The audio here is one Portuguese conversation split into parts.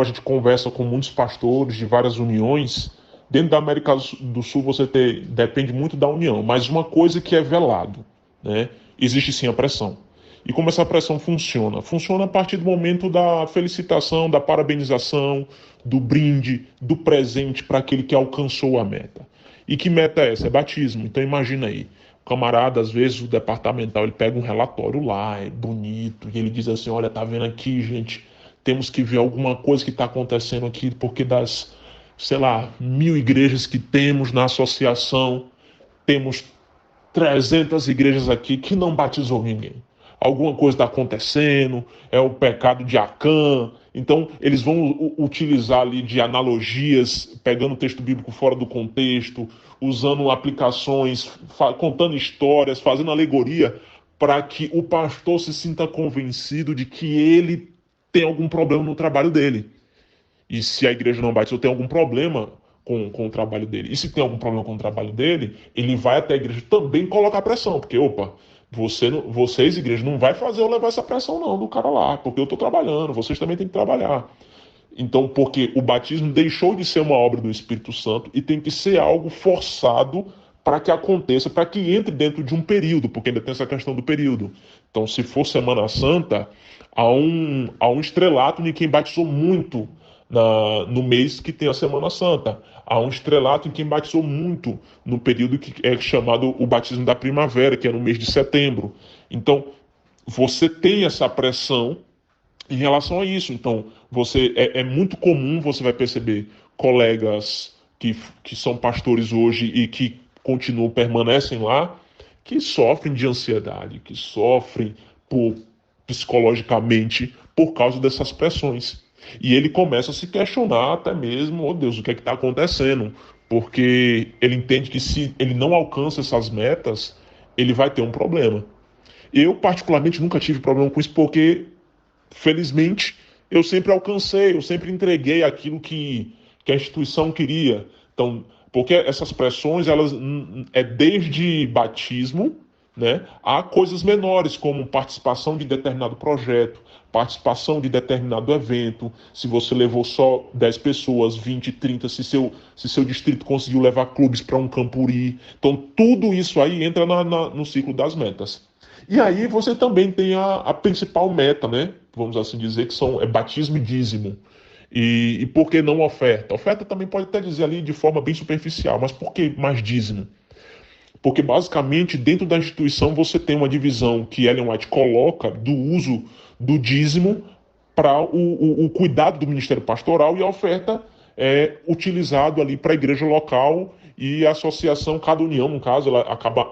gente conversa com muitos pastores de várias uniões, dentro da América do Sul depende muito da união, mas uma coisa que é velado, né? Existe sim a pressão. E como essa pressão funciona? Funciona a partir do momento da felicitação, da parabenização, do brinde, do presente para aquele que alcançou a meta. E que meta é essa? É batismo. Então imagina aí, o camarada, às vezes o departamental, ele pega um relatório lá, é bonito, e ele diz assim, olha, tá vendo aqui, gente, temos que ver alguma coisa que está acontecendo aqui, porque das, sei lá, 1.000 igrejas que temos na associação, temos 300 igrejas aqui que não batizou ninguém. Alguma coisa está acontecendo, é o pecado de Acã. Então, eles vão utilizar ali de analogias, pegando o texto bíblico fora do contexto, usando aplicações, contando histórias, fazendo alegoria, para que o pastor se sinta convencido de que ele tem algum problema no trabalho dele. E se a igreja não batizou, tem algum problema com o trabalho dele. E se tem algum problema com o trabalho dele, ele vai até a igreja também colocar pressão. Porque, opa, vocês, igreja, não vai fazer eu levar essa pressão não do cara lá, porque eu estou trabalhando, vocês também têm que trabalhar. Então, porque o batismo deixou de ser uma obra do Espírito Santo e tem que ser algo forçado para que aconteça, para que entre dentro de um período, porque ainda tem essa questão do período. Então, se for Semana Santa, há um estrelato de quem batizou muito no mês que tem a Semana Santa. Há um estrelato em quem batizou muito no período que é chamado o batismo da primavera, que é no mês de setembro. Então, você tem essa pressão em relação a isso. Então, é muito comum, você vai perceber colegas que são pastores hoje e que continuam, permanecem lá, que sofrem de ansiedade, que sofrem psicologicamente por causa dessas pressões. E ele começa a se questionar até mesmo, oh Deus, o que é que está acontecendo? Porque ele entende que se ele não alcança essas metas, ele vai ter um problema. Eu, particularmente, nunca tive problema com isso, porque, felizmente, eu sempre alcancei, eu sempre entreguei aquilo que a instituição queria. Então, porque essas pressões, elas é desde batismo, né, a coisas menores, como participação de determinado projeto, participação de determinado evento, se você levou só 10 pessoas, 20, 30, se seu distrito conseguiu levar clubes para um campuri. Então, tudo isso aí entra no ciclo das metas. E aí você também tem a principal meta, né? Vamos assim dizer, que é batismo e dízimo. E por que não oferta? Oferta também pode até dizer ali de forma bem superficial, mas por que mais dízimo? Porque basicamente dentro da instituição você tem uma divisão que Ellen White coloca do uso do dízimo para o cuidado do ministério pastoral, e a oferta é utilizado ali para a igreja local, e a associação, cada união, no caso, ela acaba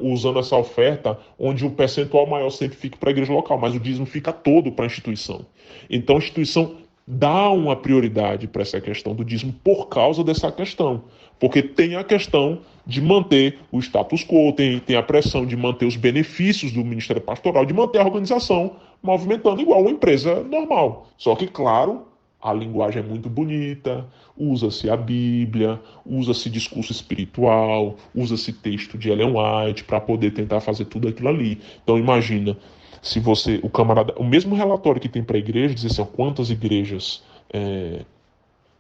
usando essa oferta, onde o percentual maior sempre fica para a igreja local, mas o dízimo fica todo para a instituição. Então a instituição dá uma prioridade para essa questão do dízimo por causa dessa questão. Porque tem a questão de manter o status quo, tem a pressão de manter os benefícios do Ministério Pastoral, de manter a organização movimentando igual uma empresa normal. Só que, claro, a linguagem é muito bonita, usa-se a Bíblia, usa-se discurso espiritual, usa-se texto de Ellen White para poder tentar fazer tudo aquilo ali. Então imagina, se o camarada, o mesmo relatório que tem para a igreja, diz assim, quantas igrejas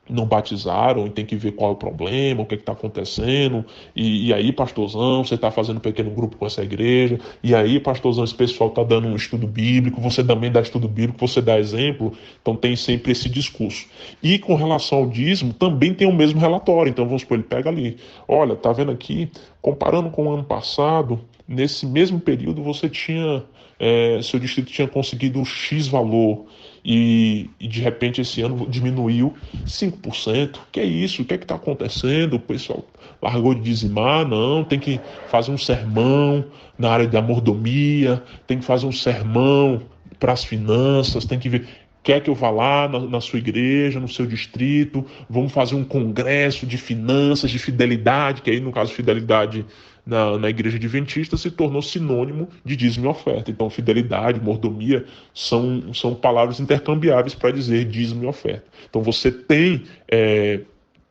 não batizaram, e tem que ver qual é o problema, o que está acontecendo, e aí, pastorzão, você está fazendo um pequeno grupo com essa igreja, e aí, pastorzão, esse pessoal está dando um estudo bíblico, você também dá estudo bíblico, você dá exemplo, então tem sempre esse discurso. E com relação ao dízimo, também tem o mesmo relatório, então vamos supor, ele pega ali, olha, tá vendo aqui, comparando com o ano passado, nesse mesmo período você tinha, seu distrito tinha conseguido X valor, e de repente esse ano diminuiu 5%. Que é isso? O que é que está acontecendo? O pessoal largou de dizimar? Não, tem que fazer um sermão na área da mordomia, tem que fazer um sermão para as finanças, tem que ver. Quer que eu vá lá na sua igreja, no seu distrito, vamos fazer um congresso de finanças, de fidelidade, que aí no caso fidelidade na igreja adventista se tornou sinônimo de dízimo e oferta. Então fidelidade, mordomia são palavras intercambiáveis para dizer dízimo e oferta. Então você tem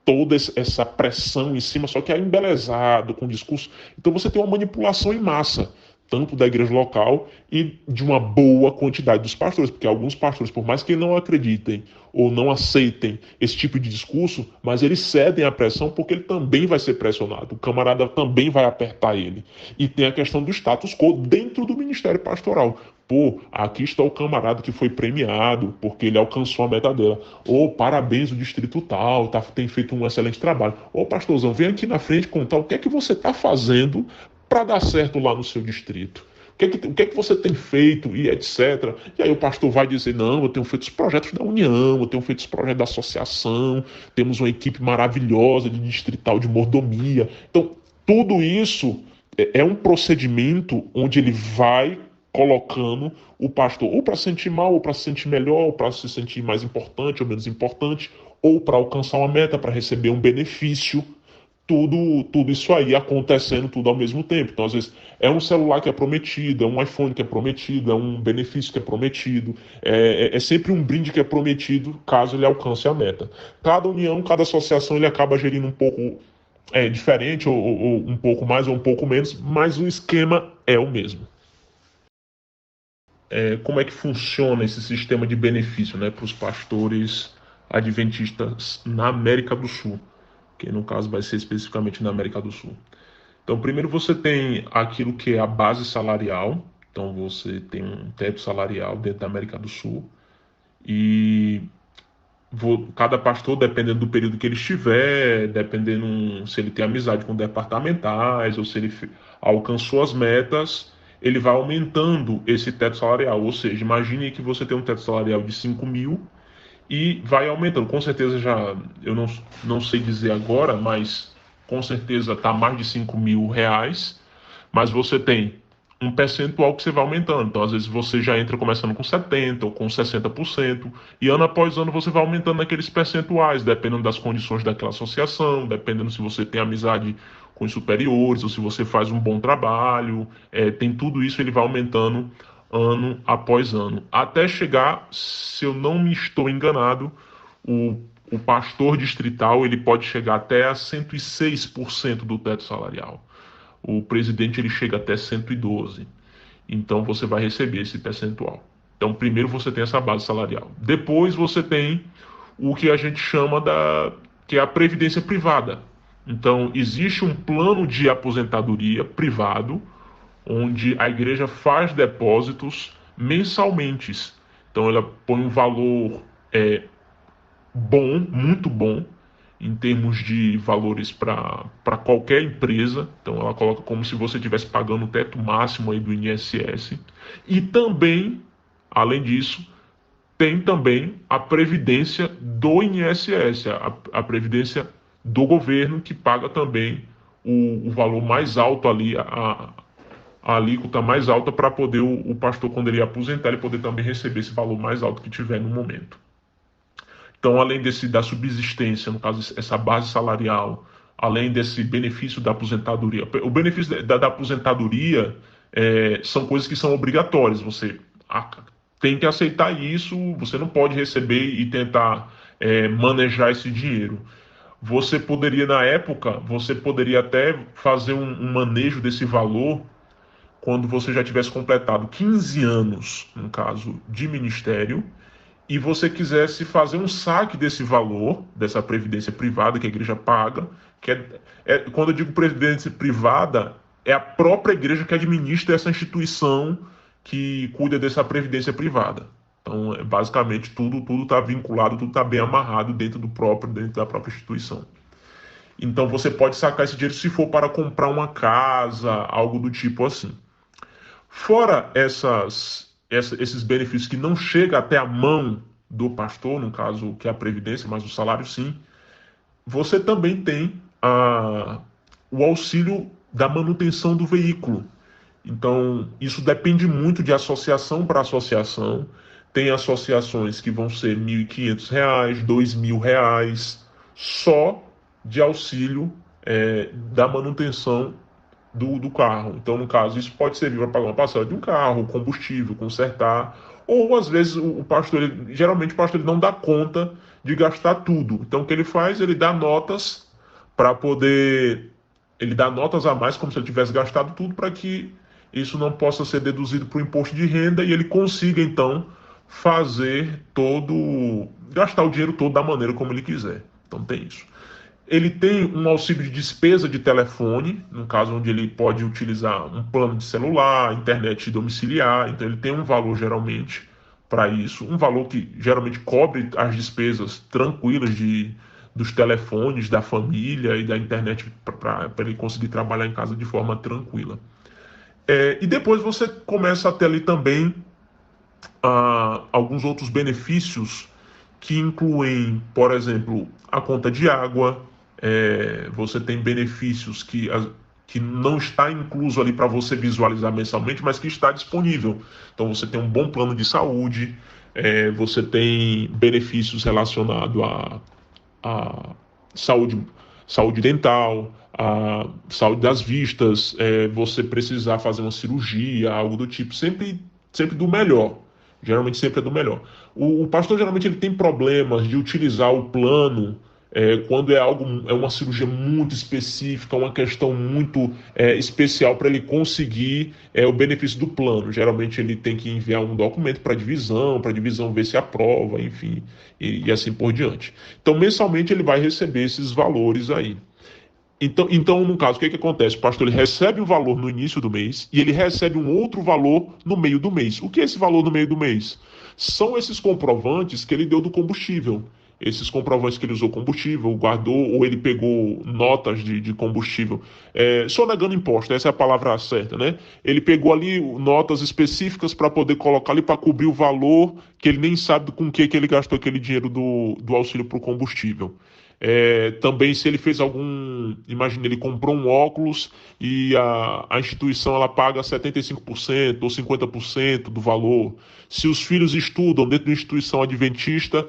toda essa pressão em cima, só que é embelezado com discurso. Então você tem uma manipulação em massa. tanto da igreja local e de uma boa quantidade dos pastores, porque alguns pastores, por mais que não acreditem ou não aceitem esse tipo de discurso, mas eles cedem à pressão porque ele também vai ser pressionado, o camarada também vai apertar ele. E tem a questão do status quo dentro do ministério pastoral. Pô, aqui está o camarada que foi premiado porque ele alcançou a meta dela. Ô, parabéns, o distrito tal, tem feito um excelente trabalho. Ô, pastorzão, vem aqui na frente contar o que é que você está fazendo para dar certo lá no seu distrito. O que é que você tem feito e etc. E aí o pastor vai dizer, não, eu tenho feito os projetos da União, eu tenho feito os projetos da associação, temos uma equipe maravilhosa de distrital de mordomia. Então, tudo isso é um procedimento onde ele vai colocando o pastor ou para se sentir mal, ou para se sentir melhor, ou para se sentir mais importante ou menos importante, ou para alcançar uma meta, para receber um benefício, tudo isso aí acontecendo tudo ao mesmo tempo. Então, às vezes, é um celular que é prometido, é um iPhone que é prometido, é um benefício que é prometido, é sempre um brinde que é prometido caso ele alcance a meta. Cada união, cada associação, ele acaba gerindo um pouco diferente, ou um pouco mais ou um pouco menos, mas o esquema é o mesmo. Como é que funciona esse sistema de benefício, né, para os pastores adventistas na América do Sul, que no caso vai ser especificamente na América do Sul. Então, primeiro você tem aquilo que é a base salarial, então você tem um teto salarial dentro da América do Sul, e cada pastor, dependendo do período que ele estiver, dependendo se ele tem amizade com departamentais, ou se ele alcançou as metas, ele vai aumentando esse teto salarial. Ou seja, imagine que você tem um teto salarial de 5 mil e vai aumentando. Com certeza eu não sei dizer agora, mas com certeza está mais de 5 mil reais, mas você tem um percentual que você vai aumentando. Então, às vezes, você já entra começando com 70% ou com 60%, e ano após ano você vai aumentando aqueles percentuais, dependendo das condições daquela associação, dependendo se você tem amizade com os superiores, ou se você faz um bom trabalho, tem tudo isso, ele vai aumentando ano após ano, até chegar, se eu não me estou enganado, o pastor distrital ele pode chegar até a 106% do teto salarial. O presidente ele chega até 112. Então você vai receber esse percentual. Então primeiro você tem essa base salarial. Depois você tem o que a gente chama que é a previdência privada. Então existe um plano de aposentadoria privado onde a igreja faz depósitos mensalmente. Então ela põe um valor bom, muito bom, em termos de valores para qualquer empresa. Então ela coloca como se você estivesse pagando o teto máximo aí do INSS. E também, além disso, tem também a previdência do INSS, a previdência do governo, que paga também o valor mais alto ali, a alíquota mais alta, para poder o pastor, quando ele aposentar, ele poder também receber esse valor mais alto que tiver no momento. Então, além da subsistência, no caso, essa base salarial, além desse benefício da aposentadoria, o benefício da aposentadoria são coisas que são obrigatórias. Você tem que aceitar isso, você não pode receber e tentar manejar esse dinheiro. Você poderia, na época, você poderia até fazer um manejo desse valor quando você já tivesse completado 15 anos, no caso, de ministério, e você quisesse fazer um saque desse valor, dessa previdência privada que a igreja paga, quando eu digo previdência privada, é a própria igreja que administra essa instituição que cuida dessa previdência privada. Então, basicamente, tudo está vinculado, tudo está bem amarrado dentro da própria instituição. Então, você pode sacar esse dinheiro se for para comprar uma casa, algo do tipo assim. Fora esses benefícios que não chegam até a mão do pastor, no caso que é a previdência, mas o salário sim, você também tem o auxílio da manutenção do veículo. Então, isso depende muito de associação para associação. Tem associações que vão ser R$ 1.500, R$ 2.000, só de auxílio da manutenção do carro. Então, no caso, isso pode servir para pagar uma parcela de um carro, combustível, consertar, ou às vezes geralmente o pastor ele não dá conta de gastar tudo. Então, o que ele faz? Ele dá notas para poder, ele dá notas a mais, como se ele tivesse gastado tudo, para que isso não possa ser deduzido para o imposto de renda e ele consiga, então, gastar o dinheiro todo da maneira como ele quiser. Então tem isso. Ele tem um auxílio de despesa de telefone, no caso onde ele pode utilizar um plano de celular, internet domiciliar, então ele tem um valor geralmente para isso, um valor que geralmente cobre as despesas tranquilas dos telefones, da família e da internet para ele conseguir trabalhar em casa de forma tranquila. E depois você começa a ter ali também alguns outros benefícios que incluem, por exemplo, a conta de água. Você tem benefícios que não está incluso ali para você visualizar mensalmente, mas que está disponível. Então você tem um bom plano de saúde, você tem benefícios relacionados a saúde dental, a saúde das vistas, você precisar fazer uma cirurgia, algo do tipo, sempre do melhor. Geralmente sempre é do melhor. O pastor geralmente ele tem problemas de utilizar o plano quando é uma cirurgia muito específica, uma questão muito especial para ele conseguir o benefício do plano. Geralmente ele tem que enviar um documento para a divisão ver se aprova, enfim, e assim por diante. Então, mensalmente ele vai receber esses valores aí. Então, no caso, o que acontece? O pastor ele recebe um valor no início do mês e ele recebe um outro valor no meio do mês. O que é esse valor no meio do mês? São esses comprovantes que ele deu do combustível. Esses comprovantes que ele usou combustível, guardou, ou ele pegou notas de combustível, sonegando imposto, essa é a palavra certa, né? Ele pegou ali notas específicas para poder colocar ali para cobrir o valor que ele nem sabe com que ele gastou aquele dinheiro do auxílio para o combustível. Também se ele fez imagina, ele comprou um óculos e a instituição ela paga 75% ou 50% do valor. Se os filhos estudam dentro de uma instituição adventista,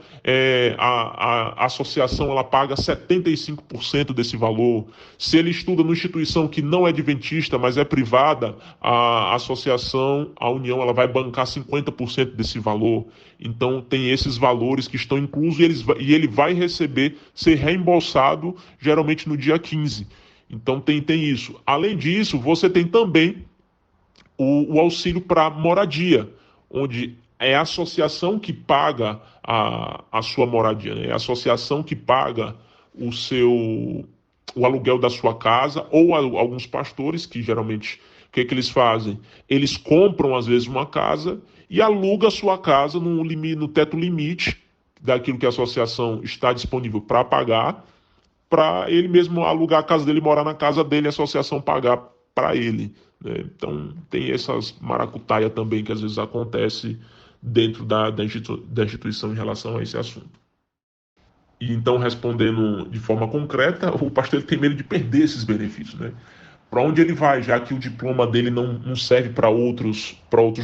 a associação ela paga 75% desse valor. Se ele estuda numa instituição que não é adventista, mas é privada, a associação, a união, ela vai bancar 50% desse valor. Então tem esses valores que estão inclusos e ele vai ser reembolsado geralmente no dia 15. Então tem isso. Além disso, você tem também o auxílio para moradia, onde é a associação que paga a sua moradia, né? É a associação que paga o aluguel da sua casa, ou alguns pastores que geralmente, o que eles fazem? Eles compram às vezes uma casa e alugam a sua casa no teto limite daquilo que a associação está disponível para pagar, para ele mesmo alugar a casa dele, morar na casa dele, a associação pagar para ele, né? Então tem essas maracutaia também que às vezes acontece dentro da instituição em relação a esse assunto. E então, respondendo de forma concreta, o pastor ele tem medo de perder esses benefícios, né? Para onde ele vai, já que o diploma dele não serve para outros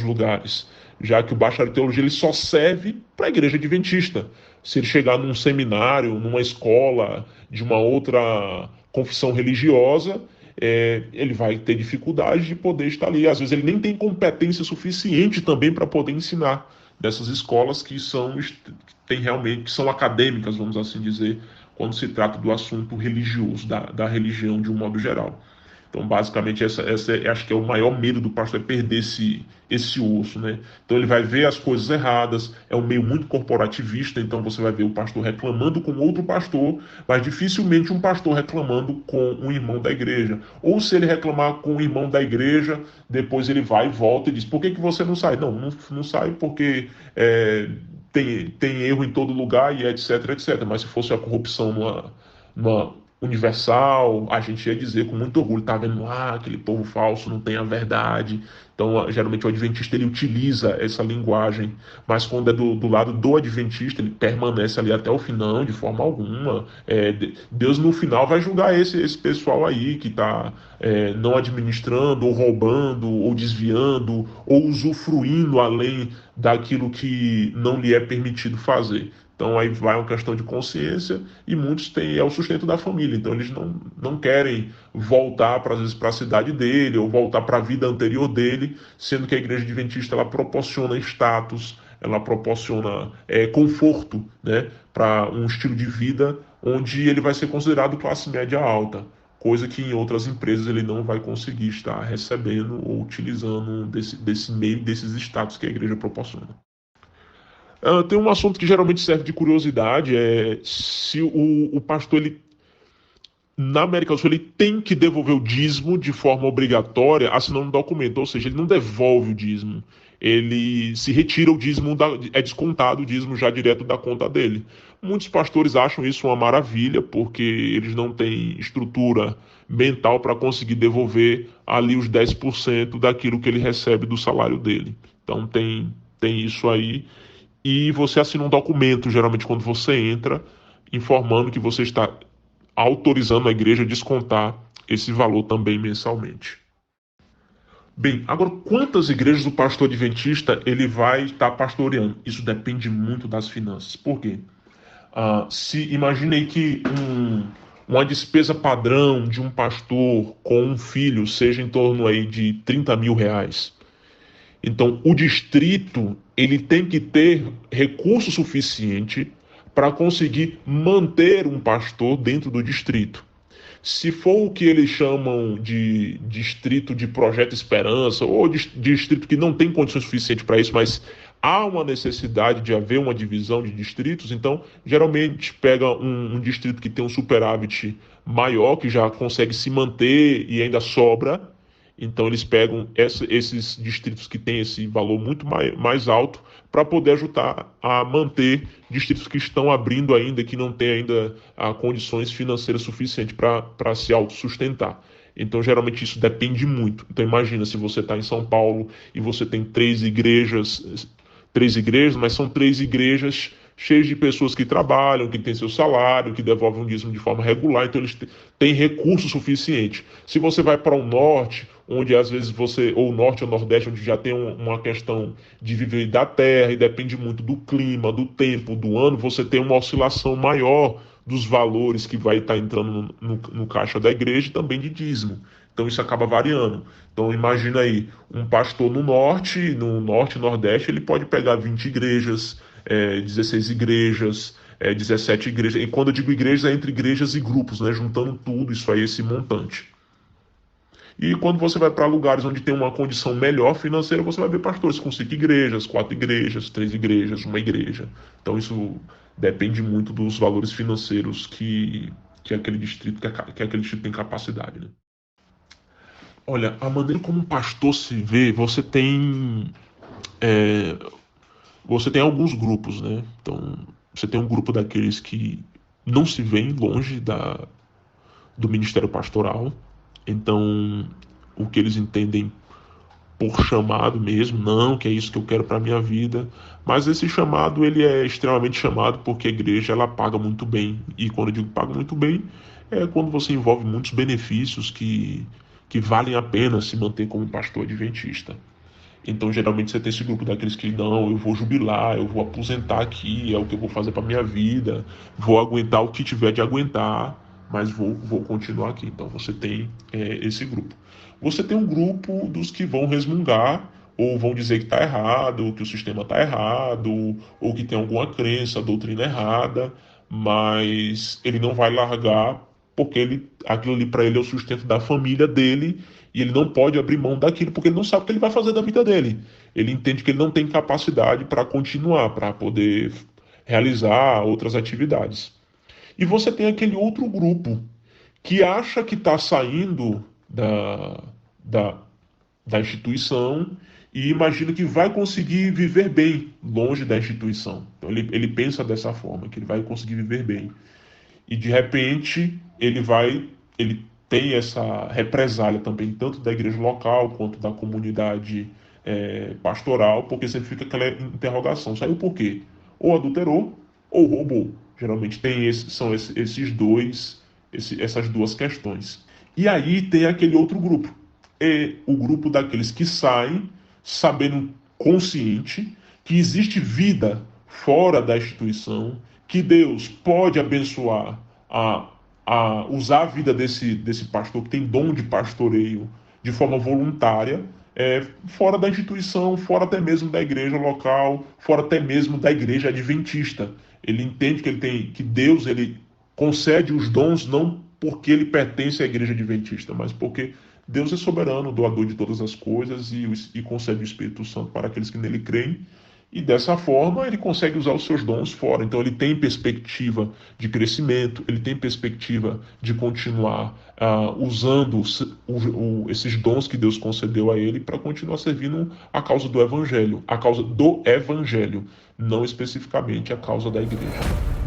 lugares, já que o bacharel de teologia ele só serve para a igreja adventista. Se ele chegar num seminário, numa escola de uma outra confissão religiosa, ele vai ter dificuldade de poder estar ali. Às vezes ele nem tem competência suficiente também para poder ensinar nessas escolas que são acadêmicas, vamos assim dizer, quando se trata do assunto religioso, da religião de um modo geral. Então, basicamente, acho que é o maior medo do pastor, é perder esse osso, né? Então, ele vai ver as coisas erradas, é um meio muito corporativista, então você vai ver o pastor reclamando com outro pastor, mas dificilmente um pastor reclamando com um irmão da igreja. Ou se ele reclamar com o irmão da igreja, depois ele vai e volta e diz, por que você não sai? Não sai porque tem erro em todo lugar e etc, etc. Mas se fosse a corrupção numa universal, a gente ia dizer com muito orgulho, tá vendo? Aquele povo falso não tem a verdade. Então, geralmente o adventista ele utiliza essa linguagem, mas quando é do lado do adventista, ele permanece ali até o final, de forma alguma. Deus no final vai julgar esse pessoal aí que está não administrando, ou roubando, ou desviando, ou usufruindo além daquilo que não lhe é permitido fazer. Então aí vai uma questão de consciência e muitos têm o sustento da família, então eles não querem voltar às vezes para a cidade dele ou voltar para a vida anterior dele, sendo que a igreja adventista ela proporciona status, ela proporciona conforto, né, para um estilo de vida onde ele vai ser considerado classe média alta, coisa que em outras empresas ele não vai conseguir estar recebendo ou utilizando desse meio, desses status que a igreja proporciona. Tem um assunto que geralmente serve de curiosidade, é se o pastor, ele, na América do Sul, ele tem que devolver o dízimo de forma obrigatória, assinando um documento, ou seja, ele não devolve o dízimo, ele se retira o dízimo, é descontado o dízimo já direto da conta dele. Muitos pastores acham isso uma maravilha, porque eles não têm estrutura mental para conseguir devolver ali os 10% daquilo que ele recebe do salário dele. Então tem isso aí, e você assina um documento, geralmente quando você entra, informando que você está autorizando a igreja a descontar esse valor também mensalmente. Bem, agora quantas igrejas o pastor adventista ele vai estar pastoreando? Isso depende muito das finanças. Por quê? Se imaginei que uma despesa padrão de um pastor com um filho seja em torno aí de 30 mil reais. Então, o distrito ele tem que ter recurso suficiente para conseguir manter um pastor dentro do distrito. Se for o que eles chamam de distrito de Projeto Esperança, ou distrito que não tem condições suficientes para isso, mas há uma necessidade de haver uma divisão de distritos, então geralmente pega um distrito que tem um superávit maior, que já consegue se manter e ainda sobra. Então eles pegam esses distritos que têm esse valor muito mais alto para poder ajudar a manter distritos que estão abrindo ainda, que não têm ainda condições financeiras suficientes para se autossustentar. Então geralmente isso depende muito. Então imagina se você está em São Paulo e você tem três igrejas, mas são três igrejas cheias de pessoas que trabalham, que têm seu salário, que devolvem um dízimo de forma regular, então eles têm recurso suficiente. Se você vai para o norte, onde às vezes ou o norte ou o nordeste, onde já tem uma questão de viver da terra e depende muito do clima, do tempo, do ano, você tem uma oscilação maior dos valores que vai estar entrando no caixa da igreja e também de dízimo. Então isso acaba variando. Então imagina aí, um pastor no norte e nordeste, ele pode pegar 20 igrejas, 16 igrejas, 17 igrejas. E quando eu digo igrejas, é entre igrejas e grupos, né? Juntando tudo, isso aí, esse montante. E quando você vai para lugares onde tem uma condição melhor financeira, você vai ver pastores com 5 igrejas, 4 igrejas, 3 igrejas, uma igreja. Então isso depende muito dos valores financeiros que aquele distrito que aquele distrito tem capacidade, né? Olha, a maneira como um pastor se vê, é, você tem alguns grupos, né? Então, você tem um grupo daqueles que não se veem longe do ministério pastoral. Então, o que eles entendem por chamado mesmo, não, que é isso que eu quero para minha vida. Mas esse chamado, ele é extremamente chamado porque a igreja, ela paga muito bem. E quando eu digo paga muito bem, é quando você envolve muitos benefícios que valem a pena se manter como pastor adventista. Então, geralmente, você tem esse grupo daqueles que, não, eu vou jubilar, eu vou aposentar aqui, é o que eu vou fazer para minha vida, vou aguentar o que tiver de aguentar, mas vou continuar aqui. Então, você tem esse grupo. Você tem um grupo dos que vão resmungar, ou vão dizer que está errado, que o sistema está errado, ou que tem alguma crença, doutrina errada, mas ele não vai largar porque aquilo ali para ele é o sustento da família dele e ele não pode abrir mão daquilo porque ele não sabe o que ele vai fazer da vida dele. Ele entende que ele não tem capacidade para continuar, para poder realizar outras atividades. E você tem aquele outro grupo que acha que está saindo da, da instituição e imagina que vai conseguir viver bem longe da instituição. Então ele pensa dessa forma, que ele vai conseguir viver bem. E de repente ele tem essa represália também, tanto da igreja local quanto da comunidade pastoral, porque sempre fica aquela interrogação: saiu por quê? Ou adulterou ou roubou. Geralmente são essas duas questões. E aí tem aquele outro grupo, é o grupo daqueles que saem sabendo consciente que existe vida fora da instituição, que Deus pode abençoar a, a usar a vida desse pastor que tem dom de pastoreio de forma voluntária, fora da instituição, fora até mesmo da igreja local, fora até mesmo da igreja adventista. Ele entende que Deus ele concede os dons não porque ele pertence à igreja adventista, mas porque Deus é soberano, doador de todas as coisas e concede o Espírito Santo para aqueles que nele creem. E dessa forma ele consegue usar os seus dons fora. Então ele tem perspectiva de crescimento, ele tem perspectiva de continuar usando esses dons que Deus concedeu a ele para continuar servindo a causa do Evangelho, não especificamente a causa da igreja.